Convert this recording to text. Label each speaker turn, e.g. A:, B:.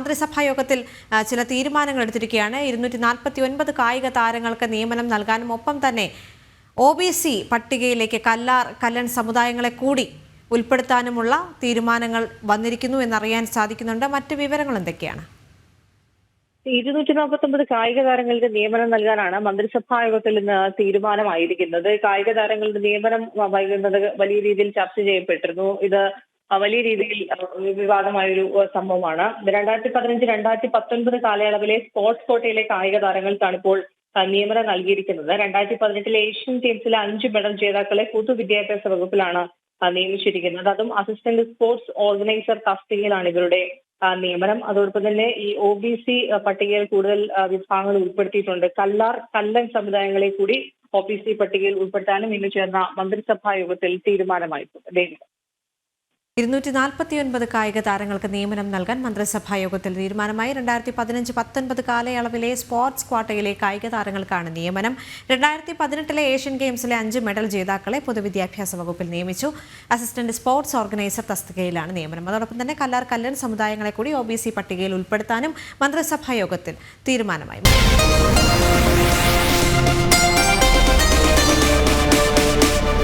A: മന്ത്രിസഭാ യോഗത്തിൽ ചില തീരുമാനങ്ങൾ എടുത്തിരിക്കുകയാണ്. 249 കായിക താരങ്ങൾക്ക് നിയമനം നൽകാനും ഒപ്പം തന്നെ OBC പട്ടികയിലേക്ക് കല്ലൻ സമുദായങ്ങളെ കൂടി ഉൾപ്പെടുത്താനുമുള്ള തീരുമാനങ്ങൾ വന്നിരിക്കുന്നു എന്നറിയാൻ സാധിക്കുന്നുണ്ട്. മറ്റ് വിവരങ്ങൾ എന്തൊക്കെയാണ്?
B: 249 കായിക താരങ്ങളുടെ നിയമനം നൽകാനാണ് മന്ത്രിസഭാ യോഗത്തിൽ ഇന്ന് തീരുമാനമായിരിക്കുന്നത്. കായിക താരങ്ങളുടെ നിയമനം വൈകുന്നത് വലിയ രീതിയിൽ ചർച്ച ചെയ്യപ്പെട്ടിരുന്നു. ഇത് വലിയ രീതിയിൽ വിവാദമായൊരു സംഭവമാണ്. 2015-2019 കാലയളവിലെ സ്പോർട്സ് കോട്ടയിലെ കായിക താരങ്ങൾക്കാണ് ഇപ്പോൾ നിയമനം നൽകിയിരിക്കുന്നത്. 2018 ഏഷ്യൻ ഗെയിംസിലെ 5 മെഡൽ ജേതാക്കളെ പൊതുവിദ്യാഭ്യാസ വകുപ്പിലാണ് നിയമിച്ചിരിക്കുന്നത്. അതും അസിസ്റ്റന്റ് സ്പോർട്സ് ഓർഗനൈസർ തസ്തികയിലാണ് ഇവരുടെ നിയമനം. അതോടൊപ്പം തന്നെ ഈ OBC പട്ടികയിൽ കൂടുതൽ വിഭാഗങ്ങൾ ഉൾപ്പെടുത്തിയിട്ടുണ്ട്. കല്ലൻ സമുദായങ്ങളെ കൂടി OBC പട്ടികയിൽ ഉൾപ്പെടുത്താനും ഇന്ന് ചേർന്ന മന്ത്രിസഭാ യോഗത്തിൽ തീരുമാനമായിട്ടുണ്ട്.
A: 249 കായിക താരങ്ങൾക്ക് നിയമനം നൽകാൻ മന്ത്രിസഭാ യോഗത്തിൽ തീരുമാനമായി. 2015-19 കാലയളവിലെ സ്പോർട്സ് ക്വാട്ടയിലെ കായിക താരങ്ങൾക്കാണ് നിയമനം. 2018 ഏഷ്യൻ ഗെയിംസിലെ 5 മെഡൽ ജേതാക്കളെ പൊതുവിദ്യാഭ്യാസ വകുപ്പിൽ നിയമിച്ചു. അസിസ്റ്റന്റ് സ്പോർട്സ് ഓർഗനൈസർ തസ്തികയിലാണ് നിയമനം. അതോടൊപ്പം തന്നെ കല്ലൻ സമുദായങ്ങളെ കൂടി OBC പട്ടികയിൽ ഉൾപ്പെടുത്താനും മന്ത്രിസഭാ യോഗത്തിൽ തീരുമാനമായി.